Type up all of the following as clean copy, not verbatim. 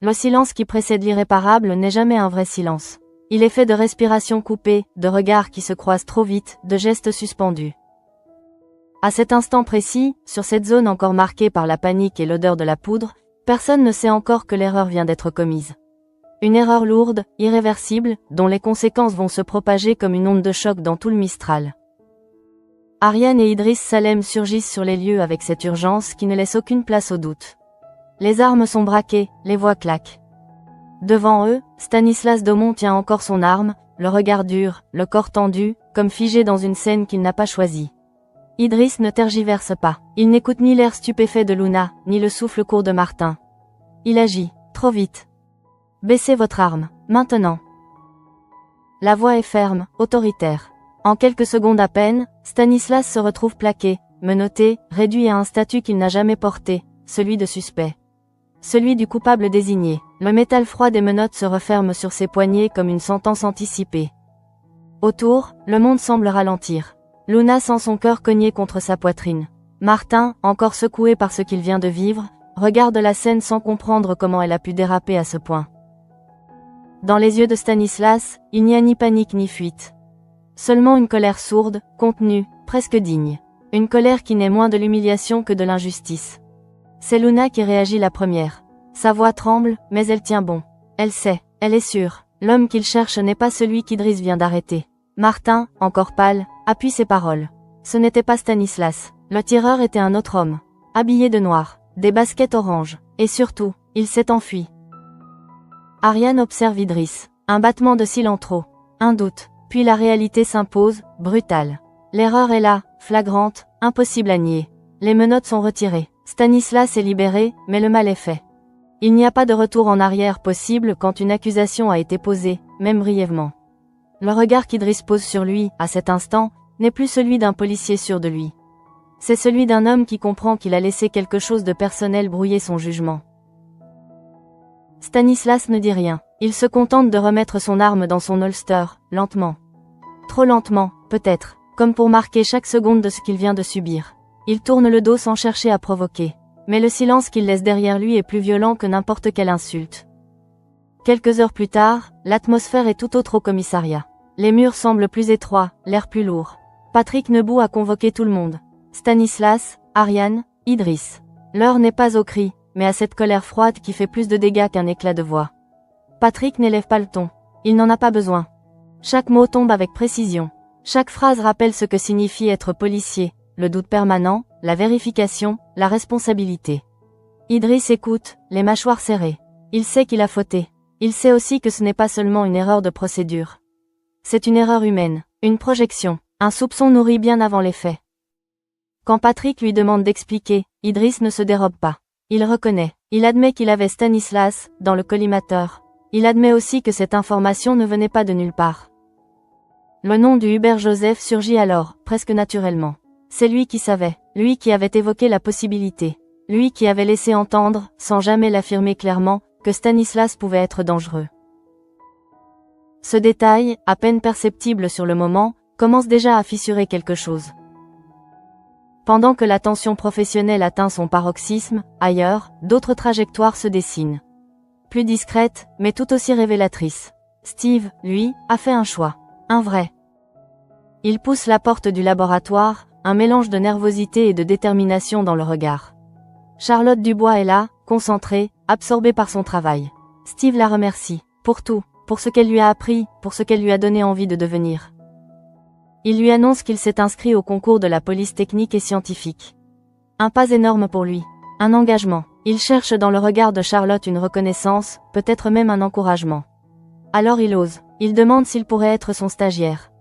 Le silence qui précède l'irréparable n'est jamais un vrai silence. Il est fait de respirations coupées, de regards qui se croisent trop vite, de gestes suspendus. À cet instant précis, sur cette zone encore marquée par la panique et l'odeur de la poudre, personne ne sait encore que l'erreur vient d'être commise. Une erreur lourde, irréversible, dont les conséquences vont se propager comme une onde de choc dans tout le Mistral. Ariane et Idriss Salem surgissent sur les lieux avec cette urgence qui ne laisse aucune place au doute. Les armes sont braquées, les voix claquent. Devant eux, Stanislas Domon tient encore son arme, le regard dur, le corps tendu, comme figé dans une scène qu'il n'a pas choisie. Idriss ne tergiverse pas. Il n'écoute ni l'air stupéfait de Luna, ni le souffle court de Martin. Il agit, trop vite. Baissez votre arme, maintenant. La voix est ferme, autoritaire. En quelques secondes à peine, Stanislas se retrouve plaqué, menotté, réduit à un statut qu'il n'a jamais porté, celui de suspect. Celui du coupable désigné. Le métal froid des menottes se referme sur ses poignets comme une sentence anticipée. Autour, le monde semble ralentir. Luna sent son cœur cogner contre sa poitrine. Martin, encore secoué par ce qu'il vient de vivre, regarde la scène sans comprendre comment elle a pu déraper à ce point. Dans les yeux de Stanislas, il n'y a ni panique ni fuite. Seulement une colère sourde, contenue, presque digne. Une colère qui n'est moins de l'humiliation que de l'injustice. C'est Luna qui réagit la première. Sa voix tremble, mais elle tient bon. Elle sait, elle est sûre. L'homme qu'il cherche n'est pas celui qu'Idriss vient d'arrêter. Martin, encore pâle, appuie ses paroles. Ce n'était pas Stanislas. Le tireur était un autre homme. Habillé de noir, des baskets oranges. Et surtout, il s'est enfui. Ariane observe Idriss. Un battement de cils en trop. Un doute. Puis la réalité s'impose, brutale. L'erreur est là, flagrante, impossible à nier. Les menottes sont retirées. Stanislas est libéré, mais le mal est fait. Il n'y a pas de retour en arrière possible quand une accusation a été posée, même brièvement. Le regard qu'Idriss pose sur lui, à cet instant, n'est plus celui d'un policier sûr de lui. C'est celui d'un homme qui comprend qu'il a laissé quelque chose de personnel brouiller son jugement. Stanislas ne dit rien. Il se contente de remettre son arme dans son holster, lentement. Trop lentement, peut-être, comme pour marquer chaque seconde de ce qu'il vient de subir. Il tourne le dos sans chercher à provoquer. Mais le silence qu'il laisse derrière lui est plus violent que n'importe quelle insulte. Quelques heures plus tard, l'atmosphère est tout autre au commissariat. Les murs semblent plus étroits, l'air plus lourd. Patrick Nebout a convoqué tout le monde. Stanislas, Ariane, Idriss. L'heure n'est pas au cri, mais à cette colère froide qui fait plus de dégâts qu'un éclat de voix. Patrick n'élève pas le ton. Il n'en a pas besoin. Chaque mot tombe avec précision. Chaque phrase rappelle ce que signifie être policier, le doute permanent, la vérification, la responsabilité. Idriss écoute, les mâchoires serrées. Il sait qu'il a fauté. Il sait aussi que ce n'est pas seulement une erreur de procédure. C'est une erreur humaine, une projection, un soupçon nourri bien avant les faits. Quand Patrick lui demande d'expliquer, Idriss ne se dérobe pas. Il reconnaît, il admet qu'il avait Stanislas, dans le collimateur. Il admet aussi que cette information ne venait pas de nulle part. Le nom du Hubert Joseph surgit alors, presque naturellement. C'est lui qui savait, lui qui avait évoqué la possibilité, lui qui avait laissé entendre, sans jamais l'affirmer clairement, que Stanislas pouvait être dangereux. Ce détail, à peine perceptible sur le moment, commence déjà à fissurer quelque chose. Pendant que la tension professionnelle atteint son paroxysme, ailleurs, d'autres trajectoires se dessinent. Plus discrètes, mais tout aussi révélatrices. Steve, lui, a fait un choix. Un vrai. Il pousse la porte du laboratoire, un mélange de nervosité et de détermination dans le regard. Charlotte Dubois est là, concentrée, absorbée par son travail. Steve la remercie. Pour tout, pour ce qu'elle lui a appris, pour ce qu'elle lui a donné envie de devenir. Il lui annonce qu'il s'est inscrit au concours de la police technique et scientifique. Un pas énorme pour lui. Un engagement. Il cherche dans le regard de Charlotte une reconnaissance, peut-être même un encouragement. Alors il ose. Il demande s'il pourrait être son stagiaire.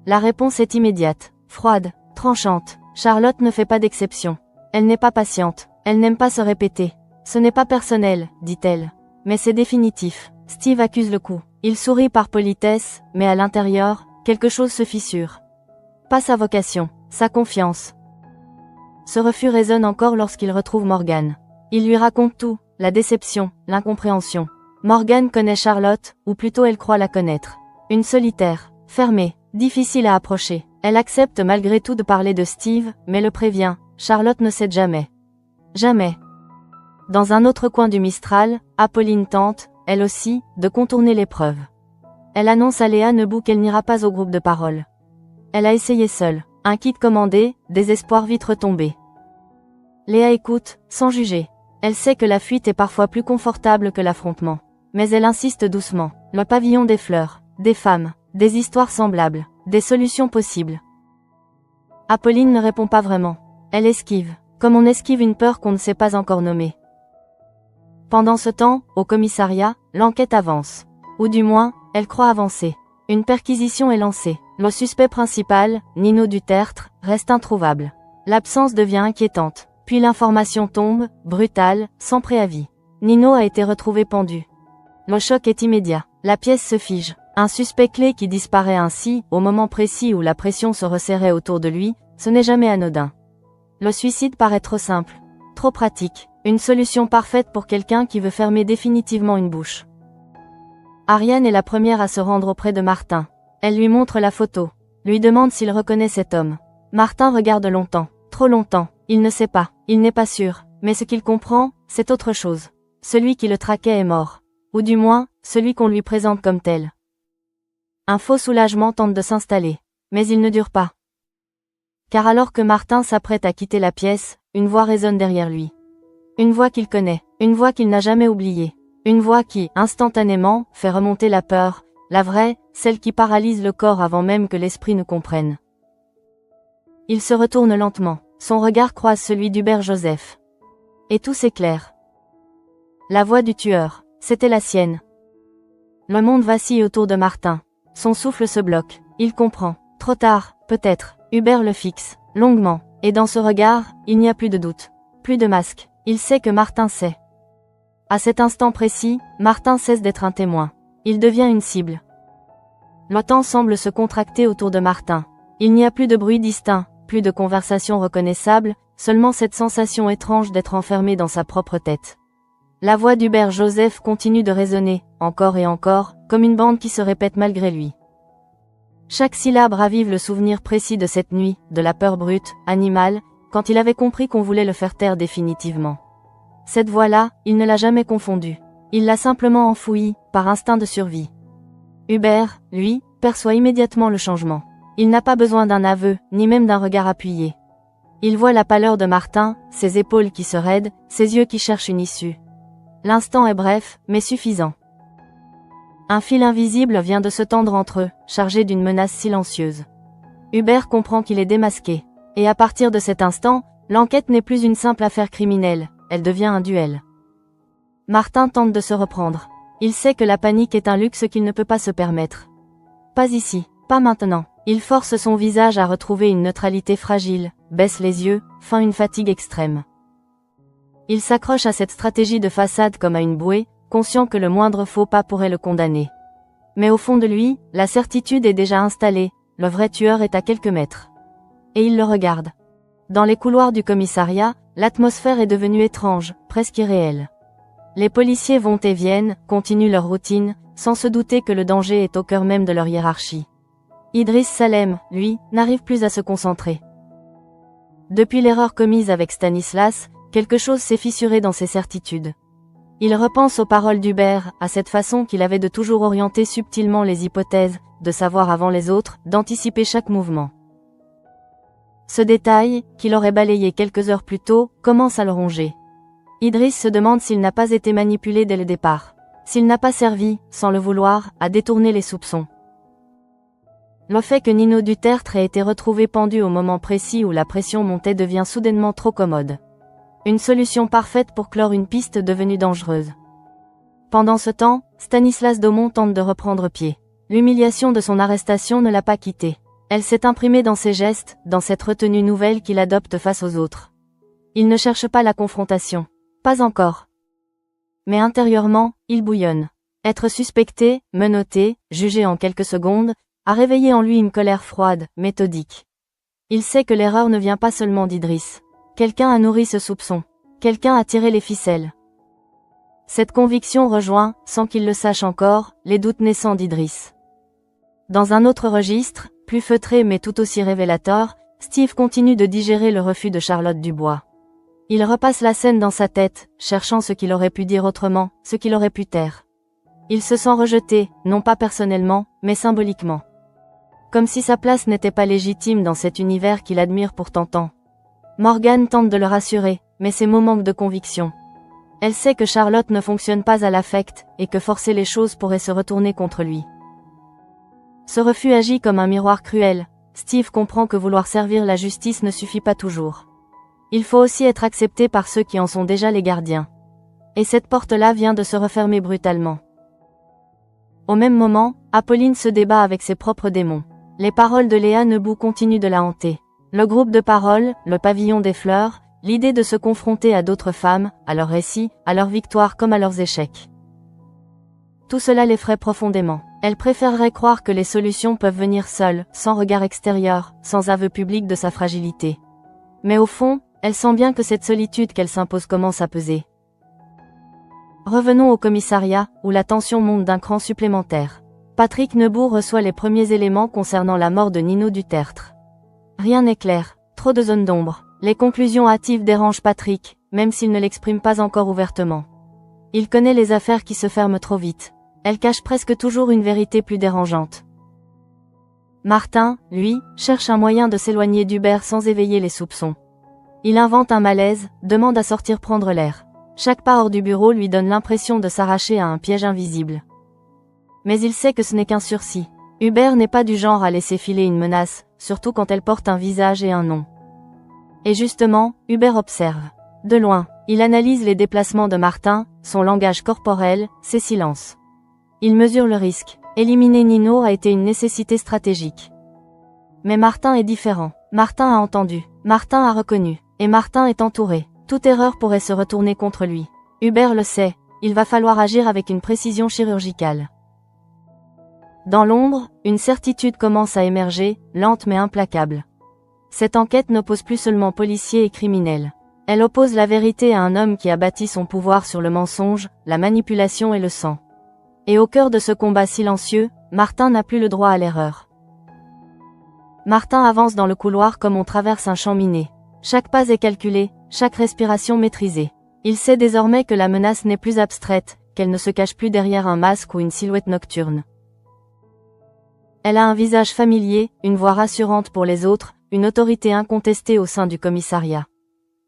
La réponse est immédiate, froide, tranchante. Charlotte ne fait pas d'exception. Elle n'est pas patiente, elle n'aime pas se répéter. Ce n'est pas personnel, dit-elle. Mais c'est définitif. Steve accuse le coup. Il sourit par politesse, mais à l'intérieur, quelque chose se fissure. Pas sa vocation, sa confiance. Ce refus résonne encore lorsqu'il retrouve Morgane. Il lui raconte tout, la déception, l'incompréhension. Morgane connaît Charlotte, ou plutôt elle croit la connaître. Une solitaire, fermée, difficile à approcher. Elle accepte malgré tout de parler de Steve, mais le prévient, Charlotte ne cède jamais. Jamais. Dans un autre coin du Mistral, Apolline tente, elle aussi, de contourner l'épreuve. Elle annonce à Léa Nebou qu'elle n'ira pas au groupe de parole. Elle a essayé seule. Un kit commandé, désespoir vite retombé. Léa écoute, sans juger. Elle sait que la fuite est parfois plus confortable que l'affrontement. Mais elle insiste doucement. Le pavillon des fleurs, des femmes, des histoires semblables, des solutions possibles. Apolline ne répond pas vraiment. Elle esquive, comme on esquive une peur qu'on ne sait pas encore nommer. Pendant ce temps, au commissariat, l'enquête avance. Ou du moins, elle croit avancer. Une perquisition est lancée. Le suspect principal, Nino Dutertre, reste introuvable. L'absence devient inquiétante. Puis l'information tombe, brutale, sans préavis. Nino a été retrouvé pendu. Le choc est immédiat. La pièce se fige. Un suspect clé qui disparaît ainsi, au moment précis où la pression se resserrait autour de lui, ce n'est jamais anodin. Le suicide paraît trop simple, trop pratique, une solution parfaite pour quelqu'un qui veut fermer définitivement une bouche. Ariane est la première à se rendre auprès de Martin. Elle lui montre la photo, lui demande s'il reconnaît cet homme. Martin regarde longtemps, trop longtemps, il ne sait pas, il n'est pas sûr, mais ce qu'il comprend, c'est autre chose. Celui qui le traquait est mort. Ou du moins, celui qu'on lui présente comme tel. Un faux soulagement tente de s'installer, mais il ne dure pas. Car alors que Martin s'apprête à quitter la pièce, une voix résonne derrière lui. Une voix qu'il connaît, une voix qu'il n'a jamais oubliée. Une voix qui, instantanément, fait remonter la peur, la vraie, celle qui paralyse le corps avant même que l'esprit ne comprenne. Il se retourne lentement, son regard croise celui d'Hubert Joseph. Et tout s'éclaire. La voix du tueur, c'était la sienne. Le monde vacille autour de Martin. Son souffle se bloque. Il comprend. Trop tard, peut-être. Hubert le fixe, longuement. Et dans ce regard, il n'y a plus de doute. Plus de masque. Il sait que Martin sait. À cet instant précis, Martin cesse d'être un témoin. Il devient une cible. Le temps semble se contracter autour de Martin. Il n'y a plus de bruit distinct, plus de conversation reconnaissable, seulement cette sensation étrange d'être enfermé dans sa propre tête. La voix d'Hubert Joseph continue de résonner, encore et encore, comme une bande qui se répète malgré lui. Chaque syllabe ravive le souvenir précis de cette nuit, de la peur brute, animale, quand il avait compris qu'on voulait le faire taire définitivement. Cette voix-là, il ne l'a jamais confondue. Il l'a simplement enfouie, par instinct de survie. Hubert, lui, perçoit immédiatement le changement. Il n'a pas besoin d'un aveu, ni même d'un regard appuyé. Il voit la pâleur de Martin, ses épaules qui se raident, ses yeux qui cherchent une issue. L'instant est bref, mais suffisant. Un fil invisible vient de se tendre entre eux, chargé d'une menace silencieuse. Hubert comprend qu'il est démasqué. Et à partir de cet instant, l'enquête n'est plus une simple affaire criminelle, elle devient un duel. Martin tente de se reprendre. Il sait que la panique est un luxe qu'il ne peut pas se permettre. Pas ici, pas maintenant. Il force son visage à retrouver une neutralité fragile, baisse les yeux, feint une fatigue extrême. Il s'accroche à cette stratégie de façade comme à une bouée, conscient que le moindre faux pas pourrait le condamner. Mais au fond de lui, la certitude est déjà installée, le vrai tueur est à quelques mètres. Et il le regarde. Dans les couloirs du commissariat, l'atmosphère est devenue étrange, presque irréelle. Les policiers vont et viennent, continuent leur routine, sans se douter que le danger est au cœur même de leur hiérarchie. Idriss Salem, lui, n'arrive plus à se concentrer. Depuis l'erreur commise avec Stanislas, quelque chose s'est fissuré dans ses certitudes. Il repense aux paroles d'Hubert, à cette façon qu'il avait de toujours orienter subtilement les hypothèses, de savoir avant les autres, d'anticiper chaque mouvement. Ce détail, qu'il aurait balayé quelques heures plus tôt, commence à le ronger. Idriss se demande s'il n'a pas été manipulé dès le départ. S'il n'a pas servi, sans le vouloir, à détourner les soupçons. Le fait que Nino Dutertre ait été retrouvé pendu au moment précis où la pression montait devient soudainement trop commode. Une solution parfaite pour clore une piste devenue dangereuse. Pendant ce temps, Stanislas Daumont tente de reprendre pied. L'humiliation de son arrestation ne l'a pas quitté. Elle s'est imprimée dans ses gestes, dans cette retenue nouvelle qu'il adopte face aux autres. Il ne cherche pas la confrontation. Pas encore. Mais intérieurement, il bouillonne. Être suspecté, menotté, jugé en quelques secondes, a réveillé en lui une colère froide, méthodique. Il sait que l'erreur ne vient pas seulement d'Idriss. Quelqu'un a nourri ce soupçon. Quelqu'un a tiré les ficelles. Cette conviction rejoint, sans qu'il le sache encore, les doutes naissants d'Idriss. Dans un autre registre, plus feutré mais tout aussi révélateur, Steve continue de digérer le refus de Charlotte Dubois. Il repasse la scène dans sa tête, cherchant ce qu'il aurait pu dire autrement, ce qu'il aurait pu taire. Il se sent rejeté, non pas personnellement, mais symboliquement. Comme si sa place n'était pas légitime dans cet univers qu'il admire pourtant tant. Morgan tente de le rassurer, mais ses mots manquent de conviction. Elle sait que Charlotte ne fonctionne pas à l'affect, et que forcer les choses pourrait se retourner contre lui. Ce refus agit comme un miroir cruel. Steve comprend que vouloir servir la justice ne suffit pas toujours. Il faut aussi être accepté par ceux qui en sont déjà les gardiens. Et cette porte-là vient de se refermer brutalement. Au même moment, Apolline se débat avec ses propres démons. Les paroles de Léa Nebou continuent de la hanter. Le groupe de parole, le pavillon des fleurs, l'idée de se confronter à d'autres femmes, à leurs récits, à leurs victoires comme à leurs échecs. Tout cela l'effraie profondément. Elle préférerait croire que les solutions peuvent venir seules, sans regard extérieur, sans aveu public de sa fragilité. Mais au fond, elle sent bien que cette solitude qu'elle s'impose commence à peser. Revenons au commissariat, où la tension monte d'un cran supplémentaire. Patrick Nebou reçoit les premiers éléments concernant la mort de Nino Dutertre. Rien n'est clair, trop de zones d'ombre. Les conclusions hâtives dérangent Patrick, même s'il ne l'exprime pas encore ouvertement. Il connaît les affaires qui se ferment trop vite. Elles cachent presque toujours une vérité plus dérangeante. Martin, lui, cherche un moyen de s'éloigner d'Hubert sans éveiller les soupçons. Il invente un malaise, demande à sortir prendre l'air. Chaque pas hors du bureau lui donne l'impression de s'arracher à un piège invisible. Mais il sait que ce n'est qu'un sursis. Hubert n'est pas du genre à laisser filer une menace, surtout quand elle porte un visage et un nom. Et justement, Hubert observe. De loin, il analyse les déplacements de Martin, son langage corporel, ses silences. Il mesure le risque. Éliminer Nino a été une nécessité stratégique. Mais Martin est différent. Martin a entendu. Martin a reconnu. Et Martin est entouré. Toute erreur pourrait se retourner contre lui. Hubert le sait, il va falloir agir avec une précision chirurgicale. Dans l'ombre, une certitude commence à émerger, lente mais implacable. Cette enquête n'oppose plus seulement policiers et criminels. Elle oppose la vérité à un homme qui a bâti son pouvoir sur le mensonge, la manipulation et le sang. Et au cœur de ce combat silencieux, Martin n'a plus le droit à l'erreur. Martin avance dans le couloir comme on traverse un champ miné. Chaque pas est calculé, chaque respiration maîtrisée. Il sait désormais que la menace n'est plus abstraite, qu'elle ne se cache plus derrière un masque ou une silhouette nocturne. Elle a un visage familier, une voix rassurante pour les autres, une autorité incontestée au sein du commissariat.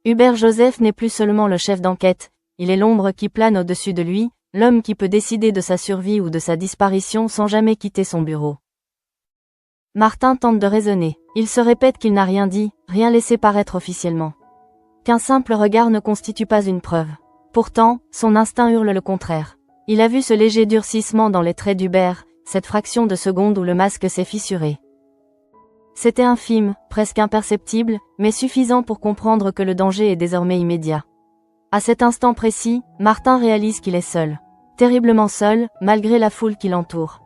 Hubert Joseph n'est plus seulement le chef d'enquête, il est l'ombre qui plane au-dessus de lui, l'homme qui peut décider de sa survie ou de sa disparition sans jamais quitter son bureau. Martin tente de raisonner. Il se répète qu'il n'a rien dit, rien laissé paraître officiellement. Qu'un simple regard ne constitue pas une preuve. Pourtant, son instinct hurle le contraire. Il a vu ce léger durcissement dans les traits d'Hubert, cette fraction de seconde où le masque s'est fissuré. C'était infime, presque imperceptible, mais suffisant pour comprendre que le danger est désormais immédiat. À cet instant précis, Martin réalise qu'il est seul. Terriblement seul, malgré la foule qui l'entoure.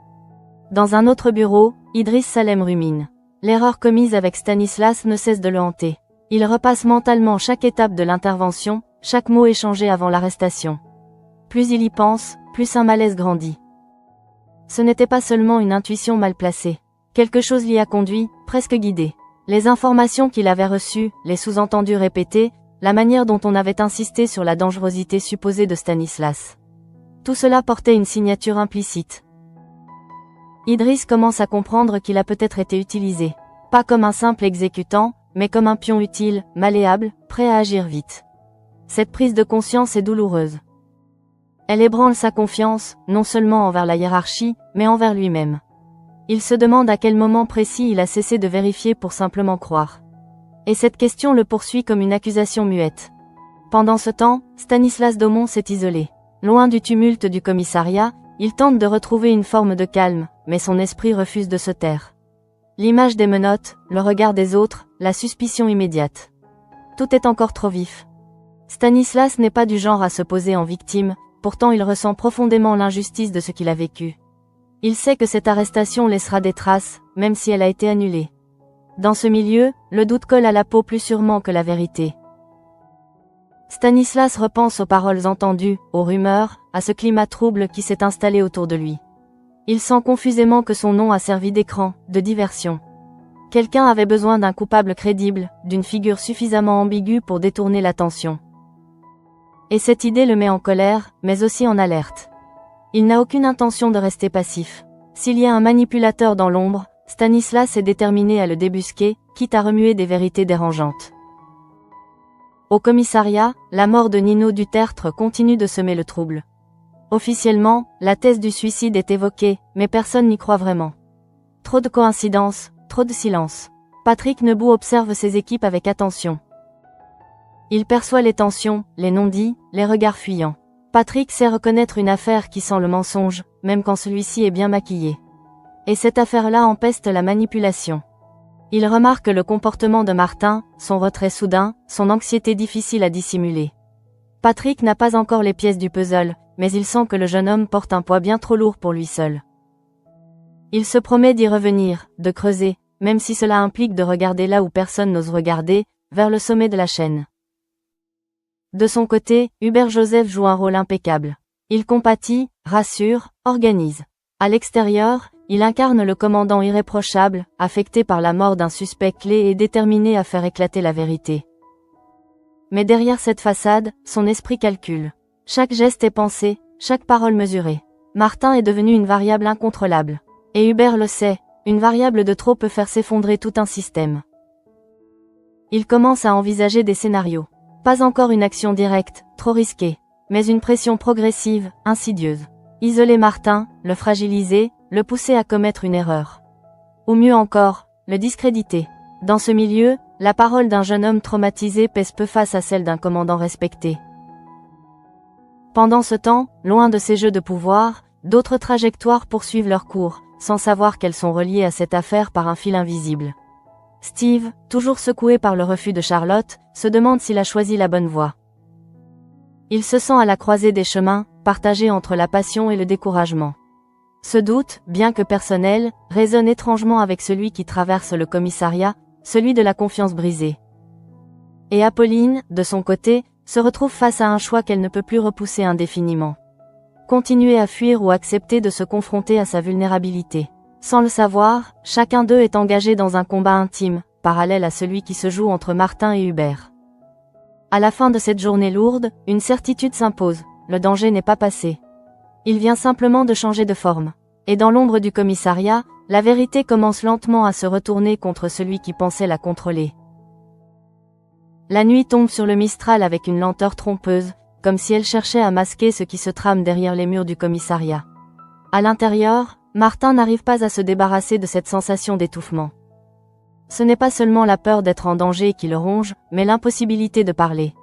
Dans un autre bureau, Idriss Salem rumine. L'erreur commise avec Stanislas ne cesse de le hanter. Il repasse mentalement chaque étape de l'intervention, chaque mot échangé avant l'arrestation. Plus il y pense, plus un malaise grandit. Ce n'était pas seulement une intuition mal placée. Quelque chose l'y a conduit, presque guidé. Les informations qu'il avait reçues, les sous-entendus répétés, la manière dont on avait insisté sur la dangerosité supposée de Stanislas. Tout cela portait une signature implicite. Idriss commence à comprendre qu'il a peut-être été utilisé. Pas comme un simple exécutant, mais comme un pion utile, malléable, prêt à agir vite. Cette prise de conscience est douloureuse. Elle ébranle sa confiance, non seulement envers la hiérarchie, mais envers lui-même. Il se demande à quel moment précis il a cessé de vérifier pour simplement croire. Et cette question le poursuit comme une accusation muette. Pendant ce temps, Stanislas Daumont s'est isolé. Loin du tumulte du commissariat, il tente de retrouver une forme de calme, mais son esprit refuse de se taire. L'image des menottes, le regard des autres, la suspicion immédiate. Tout est encore trop vif. Stanislas n'est pas du genre à se poser en victime, pourtant il ressent profondément l'injustice de ce qu'il a vécu. Il sait que cette arrestation laissera des traces, même si elle a été annulée. Dans ce milieu, le doute colle à la peau plus sûrement que la vérité. Stanislas repense aux paroles entendues, aux rumeurs, à ce climat trouble qui s'est installé autour de lui. Il sent confusément que son nom a servi d'écran, de diversion. Quelqu'un avait besoin d'un coupable crédible, d'une figure suffisamment ambiguë pour détourner l'attention. Et cette idée le met en colère, mais aussi en alerte. Il n'a aucune intention de rester passif. S'il y a un manipulateur dans l'ombre, Stanislas est déterminé à le débusquer, quitte à remuer des vérités dérangeantes. Au commissariat, la mort de Nino Dutertre continue de semer le trouble. Officiellement, la thèse du suicide est évoquée, mais personne n'y croit vraiment. Trop de coïncidences, trop de silence. Patrick Nebout observe ses équipes avec attention. Il perçoit les tensions, les non-dits, les regards fuyants. Patrick sait reconnaître une affaire qui sent le mensonge, même quand celui-ci est bien maquillé. Et cette affaire-là empeste la manipulation. Il remarque le comportement de Martin, son retrait soudain, son anxiété difficile à dissimuler. Patrick n'a pas encore les pièces du puzzle, mais il sent que le jeune homme porte un poids bien trop lourd pour lui seul. Il se promet d'y revenir, de creuser, même si cela implique de regarder là où personne n'ose regarder, vers le sommet de la chaîne. De son côté, Hubert Joseph joue un rôle impeccable. Il compatit, rassure, organise. À l'extérieur, il incarne le commandant irréprochable, affecté par la mort d'un suspect clé et déterminé à faire éclater la vérité. Mais derrière cette façade, son esprit calcule. Chaque geste est pensé, chaque parole mesurée. Martin est devenu une variable incontrôlable. Et Hubert le sait, une variable de trop peut faire s'effondrer tout un système. Il commence à envisager des scénarios. Pas encore une action directe, trop risquée, mais une pression progressive, insidieuse. Isoler Martin, le fragiliser, le pousser à commettre une erreur. Ou mieux encore, le discréditer. Dans ce milieu, la parole d'un jeune homme traumatisé pèse peu face à celle d'un commandant respecté. Pendant ce temps, loin de ces jeux de pouvoir, d'autres trajectoires poursuivent leur cours, sans savoir qu'elles sont reliées à cette affaire par un fil invisible. Steve, toujours secoué par le refus de Charlotte, se demande s'il a choisi la bonne voie. Il se sent à la croisée des chemins, partagé entre la passion et le découragement. Ce doute, bien que personnel, résonne étrangement avec celui qui traverse le commissariat, celui de la confiance brisée. Et Apolline, de son côté, se retrouve face à un choix qu'elle ne peut plus repousser indéfiniment. Continuer à fuir ou accepter de se confronter à sa vulnérabilité. Sans le savoir, chacun d'eux est engagé dans un combat intime, parallèle à celui qui se joue entre Martin et Hubert. À la fin de cette journée lourde, une certitude s'impose, le danger n'est pas passé. Il vient simplement de changer de forme. Et dans l'ombre du commissariat, la vérité commence lentement à se retourner contre celui qui pensait la contrôler. La nuit tombe sur le Mistral avec une lenteur trompeuse, comme si elle cherchait à masquer ce qui se trame derrière les murs du commissariat. À l'intérieur, Martin n'arrive pas à se débarrasser de cette sensation d'étouffement. Ce n'est pas seulement la peur d'être en danger qui le ronge, mais l'impossibilité de parler.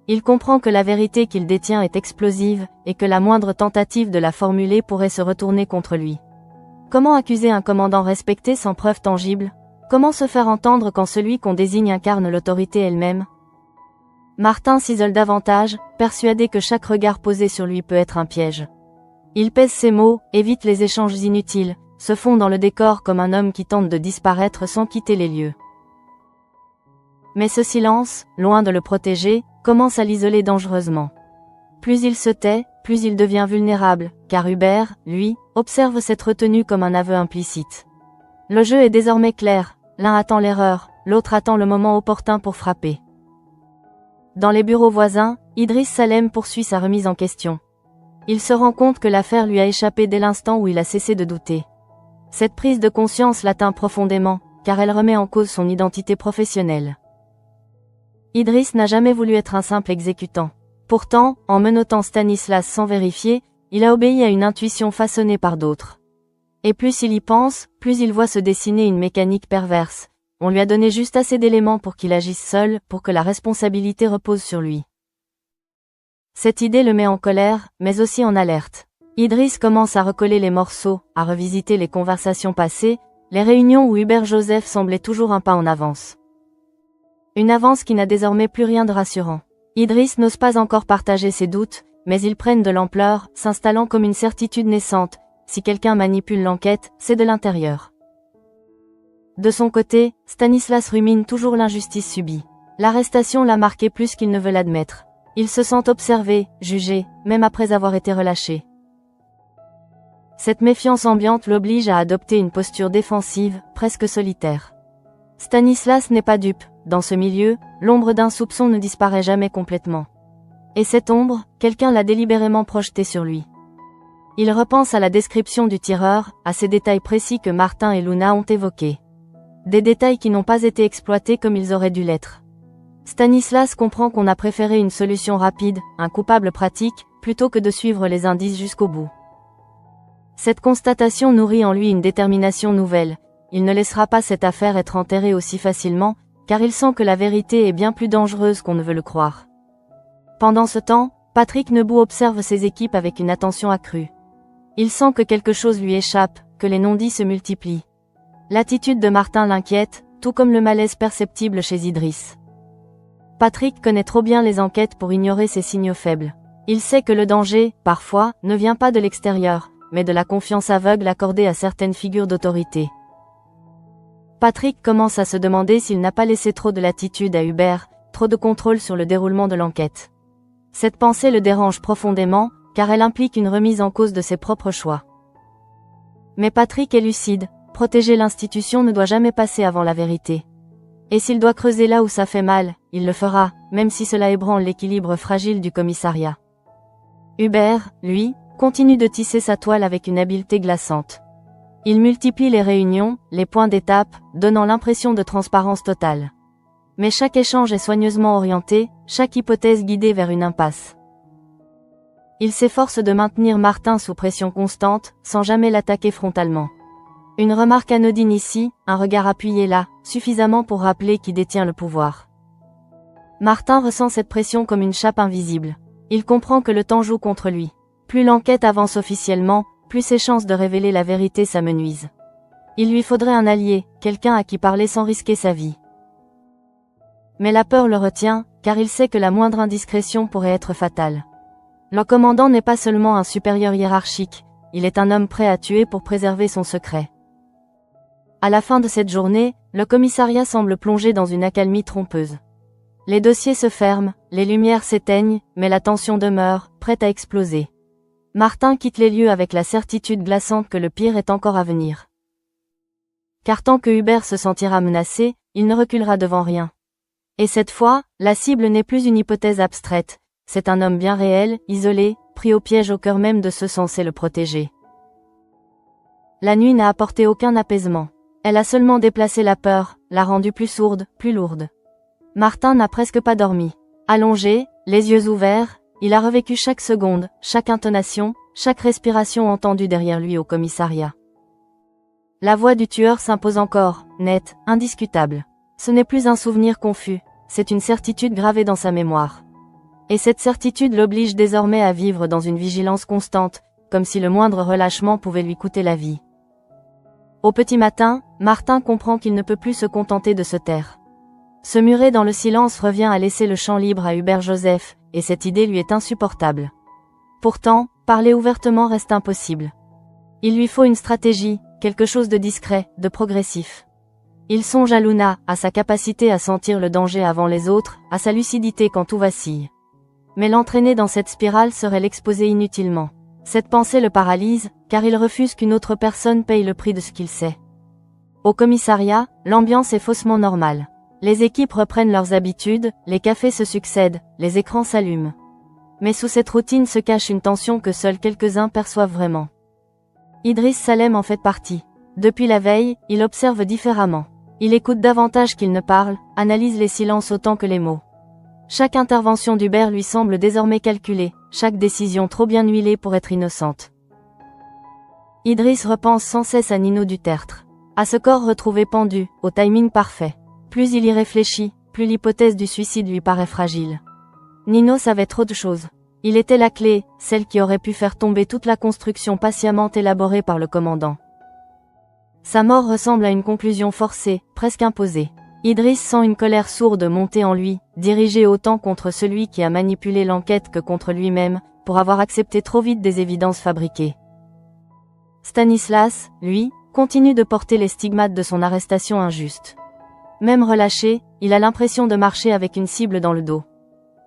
Il comprend que la vérité qu'il détient est explosive, et que la moindre tentative de la formuler pourrait se retourner contre lui. Comment accuser un commandant respecté sans preuve tangible? Comment se faire entendre quand celui qu'on désigne incarne l'autorité elle-même? Martin s'isole davantage, persuadé que chaque regard posé sur lui peut être un piège. Il pèse ses mots, évite les échanges inutiles, se fond dans le décor comme un homme qui tente de disparaître sans quitter les lieux. Mais ce silence, loin de le protéger, commence à l'isoler dangereusement. Plus il se tait, plus il devient vulnérable, car Hubert, lui, observe cette retenue comme un aveu implicite. Le jeu est désormais clair, l'un attend l'erreur, l'autre attend le moment opportun pour frapper. Dans les bureaux voisins, Idriss Salem poursuit sa remise en question. Il se rend compte que l'affaire lui a échappé dès l'instant où il a cessé de douter. Cette prise de conscience l'atteint profondément, car elle remet en cause son identité professionnelle. Idriss n'a jamais voulu être un simple exécutant. Pourtant, en menottant Stanislas sans vérifier, il a obéi à une intuition façonnée par d'autres. Et plus il y pense, plus il voit se dessiner une mécanique perverse. On lui a donné juste assez d'éléments pour qu'il agisse seul, pour que la responsabilité repose sur lui. Cette idée le met en colère, mais aussi en alerte. Idriss commence à recoller les morceaux, à revisiter les conversations passées, les réunions où Hubert Joseph semblait toujours un pas en avance. Une avance qui n'a désormais plus rien de rassurant. Idriss n'ose pas encore partager ses doutes, mais ils prennent de l'ampleur, s'installant comme une certitude naissante. Si quelqu'un manipule l'enquête, c'est de l'intérieur. De son côté, Stanislas rumine toujours l'injustice subie. L'arrestation l'a marqué plus qu'il ne veut l'admettre. Il se sent observé, jugé, même après avoir été relâché. Cette méfiance ambiante l'oblige à adopter une posture défensive, presque solitaire. Stanislas n'est pas dupe, dans ce milieu, l'ombre d'un soupçon ne disparaît jamais complètement. Et cette ombre, quelqu'un l'a délibérément projetée sur lui. Il repense à la description du tireur, à ces détails précis que Martin et Luna ont évoqués. Des détails qui n'ont pas été exploités comme ils auraient dû l'être. Stanislas comprend qu'on a préféré une solution rapide, un coupable pratique, plutôt que de suivre les indices jusqu'au bout. Cette constatation nourrit en lui une détermination nouvelle. Il ne laissera pas cette affaire être enterrée aussi facilement, car il sent que la vérité est bien plus dangereuse qu'on ne veut le croire. Pendant ce temps, Patrick Nebout observe ses équipes avec une attention accrue. Il sent que quelque chose lui échappe, que les non-dits se multiplient. L'attitude de Martin l'inquiète, tout comme le malaise perceptible chez Idriss. Patrick connaît trop bien les enquêtes pour ignorer ces signaux faibles. Il sait que le danger, parfois, ne vient pas de l'extérieur, mais de la confiance aveugle accordée à certaines figures d'autorité. Patrick commence à se demander s'il n'a pas laissé trop de latitude à Hubert, trop de contrôle sur le déroulement de l'enquête. Cette pensée le dérange profondément, car elle implique une remise en cause de ses propres choix. Mais Patrick est lucide, protéger l'institution ne doit jamais passer avant la vérité. Et s'il doit creuser là où ça fait mal, il le fera, même si cela ébranle l'équilibre fragile du commissariat. Hubert, lui, continue de tisser sa toile avec une habileté glaçante. Il multiplie les réunions, les points d'étape, donnant l'impression de transparence totale. Mais chaque échange est soigneusement orienté, chaque hypothèse guidée vers une impasse. Il s'efforce de maintenir Martin sous pression constante, sans jamais l'attaquer frontalement. Une remarque anodine ici, un regard appuyé là, suffisamment pour rappeler qui détient le pouvoir. Martin ressent cette pression comme une chape invisible. Il comprend que le temps joue contre lui. Plus l'enquête avance officiellement, plus ses chances de révéler la vérité s'amenuisent. Il lui faudrait un allié, quelqu'un à qui parler sans risquer sa vie. Mais la peur le retient, car il sait que la moindre indiscrétion pourrait être fatale. Le commandant n'est pas seulement un supérieur hiérarchique, il est un homme prêt à tuer pour préserver son secret. À la fin de cette journée, le commissariat semble plongé dans une accalmie trompeuse. Les dossiers se ferment, les lumières s'éteignent, mais la tension demeure, prête à exploser. Martin quitte les lieux avec la certitude glaçante que le pire est encore à venir. Car tant que Hubert se sentira menacé, il ne reculera devant rien. Et cette fois, la cible n'est plus une hypothèse abstraite, c'est un homme bien réel, isolé, pris au piège au cœur même de ceux censés le protéger. La nuit n'a apporté aucun apaisement. Elle a seulement déplacé la peur, l'a rendue plus sourde, plus lourde. Martin n'a presque pas dormi. Allongé, les yeux ouverts, il a revécu chaque seconde, chaque intonation, chaque respiration entendue derrière lui au commissariat. La voix du tueur s'impose encore, nette, indiscutable. Ce n'est plus un souvenir confus, c'est une certitude gravée dans sa mémoire. Et cette certitude l'oblige désormais à vivre dans une vigilance constante, comme si le moindre relâchement pouvait lui coûter la vie. Au petit matin, Martin comprend qu'il ne peut plus se contenter de se taire. Se murer dans le silence revient à laisser le champ libre à Hubert Joseph, et cette idée lui est insupportable. Pourtant, parler ouvertement reste impossible. Il lui faut une stratégie, quelque chose de discret, de progressif. Il songe à Luna, à sa capacité à sentir le danger avant les autres, à sa lucidité quand tout vacille. Mais l'entraîner dans cette spirale serait l'exposer inutilement. Cette pensée le paralyse, car il refuse qu'une autre personne paye le prix de ce qu'il sait. Au commissariat, l'ambiance est faussement normale. Les équipes reprennent leurs habitudes, les cafés se succèdent, les écrans s'allument. Mais sous cette routine se cache une tension que seuls quelques-uns perçoivent vraiment. Idriss Salem en fait partie. Depuis la veille, il observe différemment. Il écoute davantage qu'il ne parle, analyse les silences autant que les mots. Chaque intervention d'Hubert lui semble désormais calculée, chaque décision trop bien huilée pour être innocente. Idriss repense sans cesse à Nino Dutertre. À ce corps retrouvé pendu, au timing parfait. Plus il y réfléchit, plus l'hypothèse du suicide lui paraît fragile. Nino savait trop de choses. Il était la clé, celle qui aurait pu faire tomber toute la construction patiemment élaborée par le commandant. Sa mort ressemble à une conclusion forcée, presque imposée. Idriss sent une colère sourde monter en lui, dirigée autant contre celui qui a manipulé l'enquête que contre lui-même, pour avoir accepté trop vite des évidences fabriquées. Stanislas, lui, continue de porter les stigmates de son arrestation injuste. Même relâché, il a l'impression de marcher avec une cible dans le dos.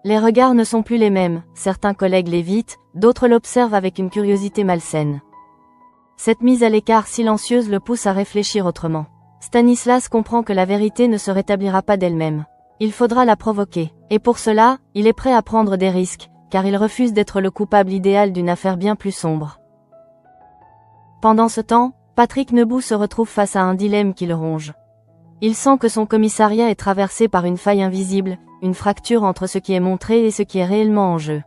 Les regards ne sont plus les mêmes, certains collègues l'évitent, d'autres l'observent avec une curiosité malsaine. Cette mise à l'écart silencieuse le pousse à réfléchir autrement. Stanislas comprend que la vérité ne se rétablira pas d'elle-même. Il faudra la provoquer. Et pour cela, il est prêt à prendre des risques, car il refuse d'être le coupable idéal d'une affaire bien plus sombre. Pendant ce temps, Patrick Nebout se retrouve face à un dilemme qui le ronge. Il sent que son commissariat est traversé par une faille invisible, une fracture entre ce qui est montré et ce qui est réellement en jeu.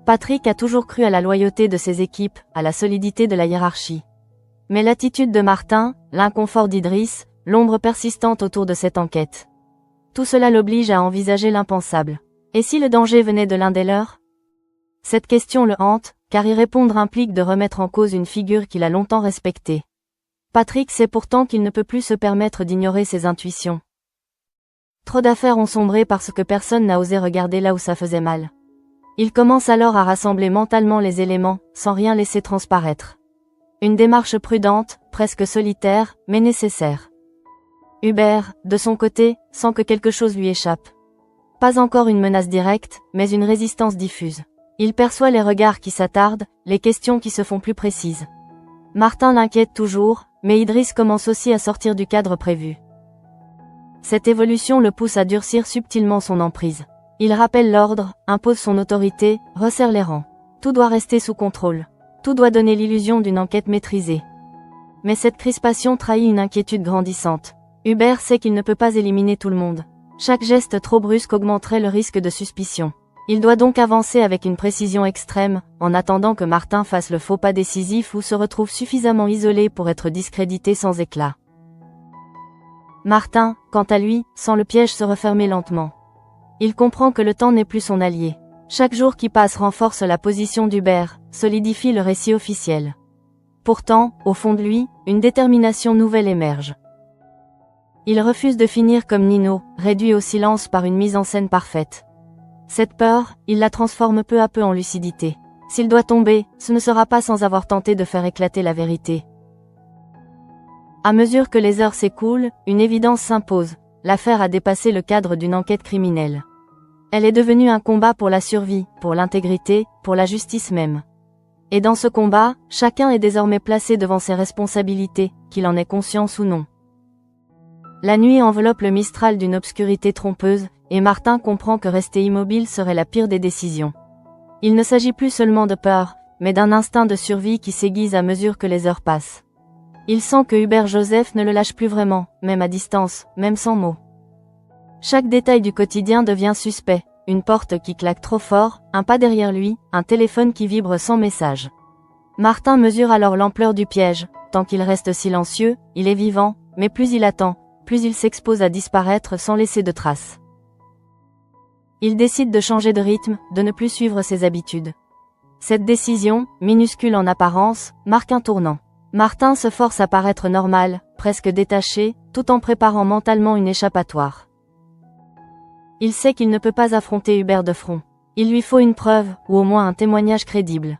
Patrick a toujours cru à la loyauté de ses équipes, à la solidité de la hiérarchie. Mais l'attitude de Martin, l'inconfort d'Idriss, l'ombre persistante autour de cette enquête. Tout cela l'oblige à envisager l'impensable. Et si le danger venait de l'un des leurs? Cette question le hante, car y répondre implique de remettre en cause une figure qu'il a longtemps respectée. Patrick sait pourtant qu'il ne peut plus se permettre d'ignorer ses intuitions. Trop d'affaires ont sombré parce que personne n'a osé regarder là où ça faisait mal. Il commence alors à rassembler mentalement les éléments, sans rien laisser transparaître. Une démarche prudente, presque solitaire, mais nécessaire. Hubert, de son côté, sent que quelque chose lui échappe. Pas encore une menace directe, mais une résistance diffuse. Il perçoit les regards qui s'attardent, les questions qui se font plus précises. Martin l'inquiète toujours, mais Idriss commence aussi à sortir du cadre prévu. Cette évolution le pousse à durcir subtilement son emprise. Il rappelle l'ordre, impose son autorité, resserre les rangs. Tout doit rester sous contrôle. Tout doit donner l'illusion d'une enquête maîtrisée. Mais cette crispation trahit une inquiétude grandissante. Hubert sait qu'il ne peut pas éliminer tout le monde. Chaque geste trop brusque augmenterait le risque de suspicion. Il doit donc avancer avec une précision extrême, en attendant que Martin fasse le faux pas décisif ou se retrouve suffisamment isolé pour être discrédité sans éclat. Martin, quant à lui, sent le piège se refermer lentement. Il comprend que le temps n'est plus son allié. Chaque jour qui passe renforce la position d'Hubert, solidifie le récit officiel. Pourtant, au fond de lui, une détermination nouvelle émerge. Il refuse de finir comme Nino, réduit au silence par une mise en scène parfaite. Cette peur, il la transforme peu à peu en lucidité. S'il doit tomber, ce ne sera pas sans avoir tenté de faire éclater la vérité. À mesure que les heures s'écoulent, une évidence s'impose. L'affaire a dépassé le cadre d'une enquête criminelle. Elle est devenue un combat pour la survie, pour l'intégrité, pour la justice même. Et dans ce combat, chacun est désormais placé devant ses responsabilités, qu'il en ait conscience ou non. La nuit enveloppe le Mistral d'une obscurité trompeuse, et Martin comprend que rester immobile serait la pire des décisions. Il ne s'agit plus seulement de peur, mais d'un instinct de survie qui s'aiguise à mesure que les heures passent. Il sent que Hubert Joseph ne le lâche plus vraiment, même à distance, même sans mots. Chaque détail du quotidien devient suspect, une porte qui claque trop fort, un pas derrière lui, un téléphone qui vibre sans message. Martin mesure alors l'ampleur du piège. Tant qu'il reste silencieux, il est vivant, mais plus il attend, plus il s'expose à disparaître sans laisser de traces. Il décide de changer de rythme, de ne plus suivre ses habitudes. Cette décision, minuscule en apparence, marque un tournant. Martin se force à paraître normal, presque détaché, tout en préparant mentalement une échappatoire. Il sait qu'il ne peut pas affronter Hubert de front. Il lui faut une preuve, ou au moins un témoignage crédible.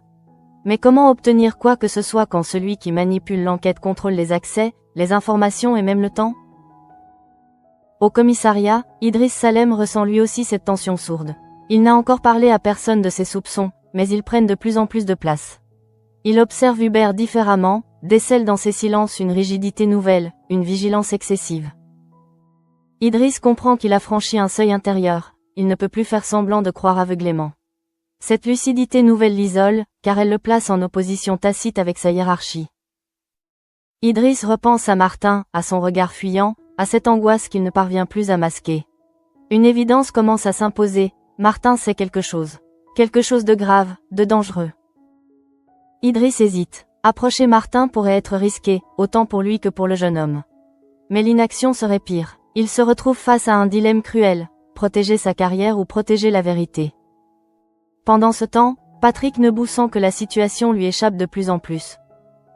Mais comment obtenir quoi que ce soit quand celui qui manipule l'enquête contrôle les accès, les informations et même le temps? Au commissariat, Idriss Salem ressent lui aussi cette tension sourde. Il n'a encore parlé à personne de ses soupçons, mais ils prennent de plus en plus de place. Il observe Hubert différemment, décèle dans ses silences une rigidité nouvelle, une vigilance excessive. Idriss comprend qu'il a franchi un seuil intérieur, il ne peut plus faire semblant de croire aveuglément. Cette lucidité nouvelle l'isole, car elle le place en opposition tacite avec sa hiérarchie. Idriss repense à Martin, à son regard fuyant, à cette angoisse qu'il ne parvient plus à masquer. Une évidence commence à s'imposer, Martin sait quelque chose de grave, de dangereux. Idriss hésite. Approcher Martin pourrait être risqué, autant pour lui que pour le jeune homme. Mais l'inaction serait pire. Il se retrouve face à un dilemme cruel, protéger sa carrière ou protéger la vérité. Pendant ce temps, Patrick Nebout sent que la situation lui échappe de plus en plus.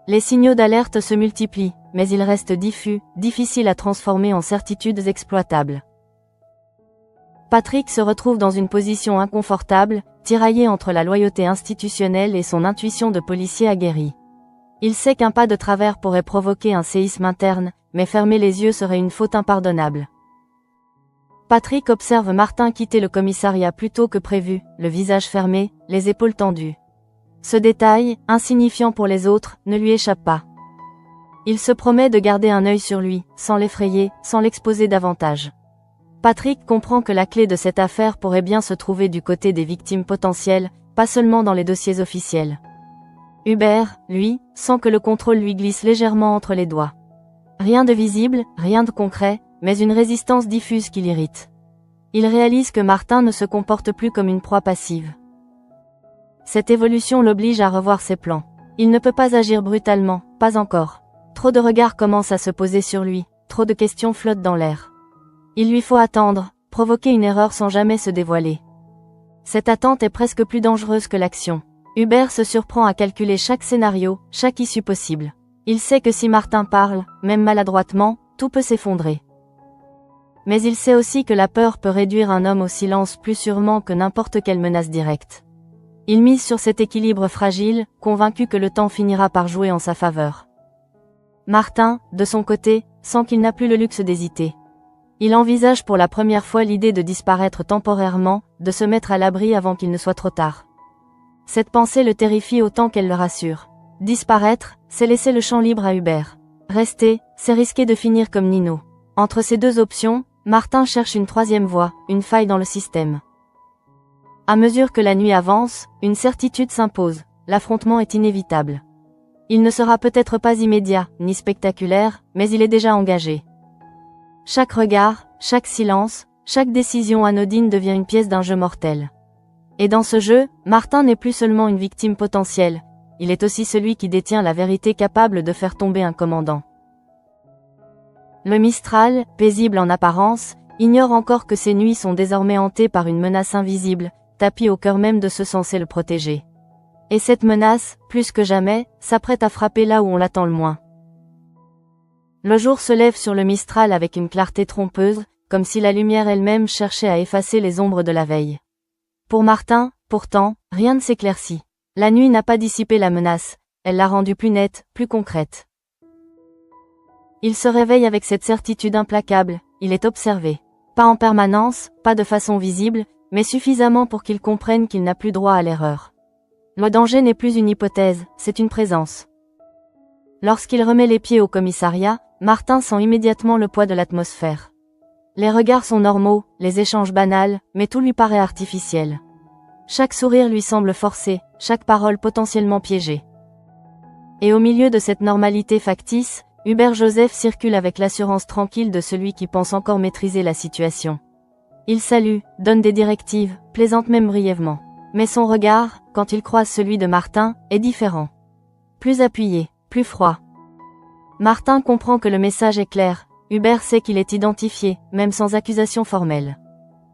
Les signaux d'alerte se multiplient, mais ils restent diffus, difficiles à transformer en certitudes exploitables. Patrick se retrouve dans une position inconfortable, tiraillé entre la loyauté institutionnelle et son intuition de policier aguerri. Il sait qu'un pas de travers pourrait provoquer un séisme interne, mais fermer les yeux serait une faute impardonnable. Patrick observe Martin quitter le commissariat plus tôt que prévu, le visage fermé, les épaules tendues. Ce détail, insignifiant pour les autres, ne lui échappe pas. Il se promet de garder un œil sur lui, sans l'effrayer, sans l'exposer davantage. Patrick comprend que la clé de cette affaire pourrait bien se trouver du côté des victimes potentielles, pas seulement dans les dossiers officiels. Hubert, lui, sent que le contrôle lui glisse légèrement entre les doigts. Rien de visible, rien de concret, mais une résistance diffuse qui l'irrite. Il réalise que Martin ne se comporte plus comme une proie passive. Cette évolution l'oblige à revoir ses plans. Il ne peut pas agir brutalement, pas encore. Trop de regards commencent à se poser sur lui, trop de questions flottent dans l'air. Il lui faut attendre, provoquer une erreur sans jamais se dévoiler. Cette attente est presque plus dangereuse que l'action. Hubert se surprend à calculer chaque scénario, chaque issue possible. Il sait que si Martin parle, même maladroitement, tout peut s'effondrer. Mais il sait aussi que la peur peut réduire un homme au silence plus sûrement que n'importe quelle menace directe. Il mise sur cet équilibre fragile, convaincu que le temps finira par jouer en sa faveur. Martin, de son côté, sent qu'il n'a plus le luxe d'hésiter. Il envisage pour la première fois l'idée de disparaître temporairement, de se mettre à l'abri avant qu'il ne soit trop tard. Cette pensée le terrifie autant qu'elle le rassure. Disparaître, c'est laisser le champ libre à Hubert. Rester, c'est risquer de finir comme Nino. Entre ces deux options, Martin cherche une troisième voie, une faille dans le système. À mesure que la nuit avance, une certitude s'impose, l'affrontement est inévitable. Il ne sera peut-être pas immédiat, ni spectaculaire, mais il est déjà engagé. Chaque regard, chaque silence, chaque décision anodine devient une pièce d'un jeu mortel. Et dans ce jeu, Martin n'est plus seulement une victime potentielle, il est aussi celui qui détient la vérité capable de faire tomber un commandant. Le Mistral, paisible en apparence, ignore encore que ses nuits sont désormais hantées par une menace invisible, tapie au cœur même de ceux censés le protéger. Et cette menace, plus que jamais, s'apprête à frapper là où on l'attend le moins. Le jour se lève sur le Mistral avec une clarté trompeuse, comme si la lumière elle-même cherchait à effacer les ombres de la veille. Pour Martin, pourtant, rien ne s'éclaircit. La nuit n'a pas dissipé la menace, elle l'a rendue plus nette, plus concrète. Il se réveille avec cette certitude implacable, il est observé. Pas en permanence, pas de façon visible, mais suffisamment pour qu'il comprenne qu'il n'a plus droit à l'erreur. Le danger n'est plus une hypothèse, c'est une présence. Lorsqu'il remet les pieds au commissariat, Martin sent immédiatement le poids de l'atmosphère. Les regards sont normaux, les échanges banals, mais tout lui paraît artificiel. Chaque sourire lui semble forcé, chaque parole potentiellement piégée. Et au milieu de cette normalité factice, Hubert Joseph circule avec l'assurance tranquille de celui qui pense encore maîtriser la situation. Il salue, donne des directives, plaisante même brièvement. Mais son regard, quand il croise celui de Martin, est différent. Plus appuyé, plus froid. Martin comprend que le message est clair, Hubert sait qu'il est identifié, même sans accusation formelle.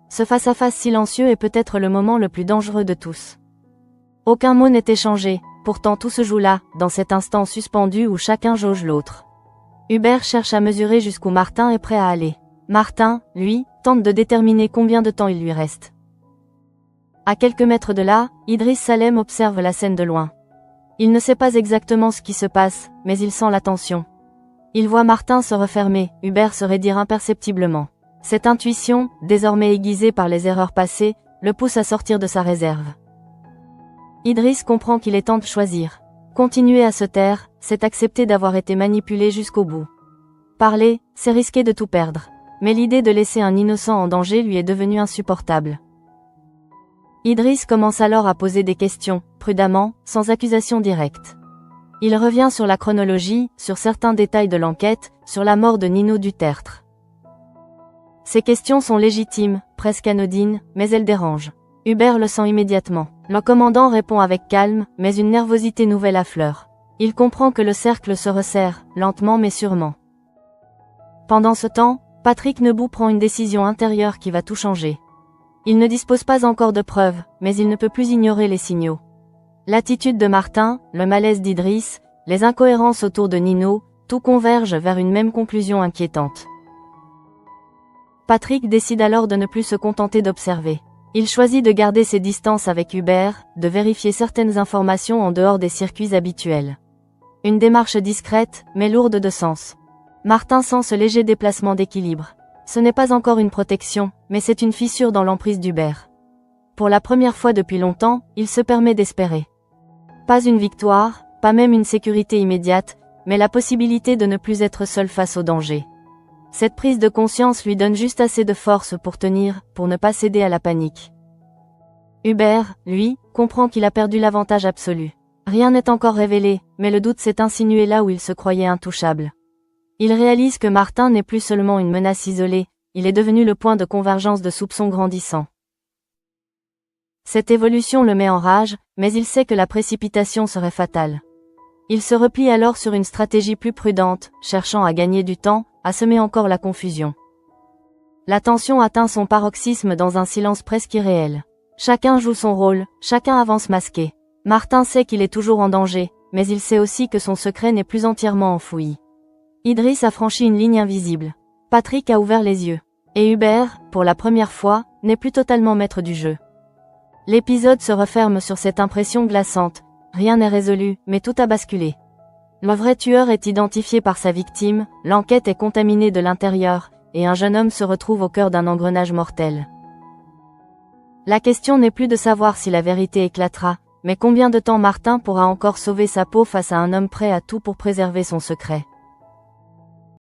Ce face-à-face silencieux est peut-être le moment le plus dangereux de tous. Aucun mot n'est échangé, pourtant tout se joue là, dans cet instant suspendu où chacun jauge l'autre. Hubert cherche à mesurer jusqu'où Martin est prêt à aller. Martin, lui, tente de déterminer combien de temps il lui reste. À quelques mètres de là, Idriss Salem observe la scène de loin. Il ne sait pas exactement ce qui se passe, mais il sent la tension. Il voit Martin se refermer, Hubert se raidir imperceptiblement. Cette intuition, désormais aiguisée par les erreurs passées, le pousse à sortir de sa réserve. Idriss comprend qu'il est temps de choisir. Continuer à se taire, c'est accepter d'avoir été manipulé jusqu'au bout. Parler, c'est risquer de tout perdre. Mais l'idée de laisser un innocent en danger lui est devenue insupportable. Idriss commence alors à poser des questions, prudemment, sans accusation directe. Il revient sur la chronologie, sur certains détails de l'enquête, sur la mort de Nino Dutertre. Ces questions sont légitimes, presque anodines, mais elles dérangent. Hubert le sent immédiatement. Le commandant répond avec calme, mais une nervosité nouvelle affleure. Il comprend que le cercle se resserre, lentement mais sûrement. Pendant ce temps, Patrick Nebout prend une décision intérieure qui va tout changer. Il ne dispose pas encore de preuves, mais il ne peut plus ignorer les signaux. L'attitude de Martin, le malaise d'Idriss, les incohérences autour de Nino, tout converge vers une même conclusion inquiétante. Patrick décide alors de ne plus se contenter d'observer. Il choisit de garder ses distances avec Hubert, de vérifier certaines informations en dehors des circuits habituels. Une démarche discrète, mais lourde de sens. Martin sent ce léger déplacement d'équilibre. Ce n'est pas encore une protection, mais c'est une fissure dans l'emprise d'Hubert. Pour la première fois depuis longtemps, il se permet d'espérer. Pas une victoire, pas même une sécurité immédiate, mais la possibilité de ne plus être seul face au danger. Cette prise de conscience lui donne juste assez de force pour tenir, pour ne pas céder à la panique. Hubert, lui, comprend qu'il a perdu l'avantage absolu. Rien n'est encore révélé, mais le doute s'est insinué là où il se croyait intouchable. Il réalise que Martin n'est plus seulement une menace isolée, il est devenu le point de convergence de soupçons grandissants. Cette évolution le met en rage, mais il sait que la précipitation serait fatale. Il se replie alors sur une stratégie plus prudente, cherchant à gagner du temps, à semer encore la confusion. La tension atteint son paroxysme dans un silence presque irréel. Chacun joue son rôle, chacun avance masqué. Martin sait qu'il est toujours en danger, mais il sait aussi que son secret n'est plus entièrement enfoui. Idriss a franchi une ligne invisible. Patrick a ouvert les yeux. Et Hubert, pour la première fois, n'est plus totalement maître du jeu. L'épisode se referme sur cette impression glaçante. Rien n'est résolu, mais tout a basculé. Le vrai tueur est identifié par sa victime, l'enquête est contaminée de l'intérieur, et un jeune homme se retrouve au cœur d'un engrenage mortel. La question n'est plus de savoir si la vérité éclatera, mais combien de temps Martin pourra encore sauver sa peau face à un homme prêt à tout pour préserver son secret.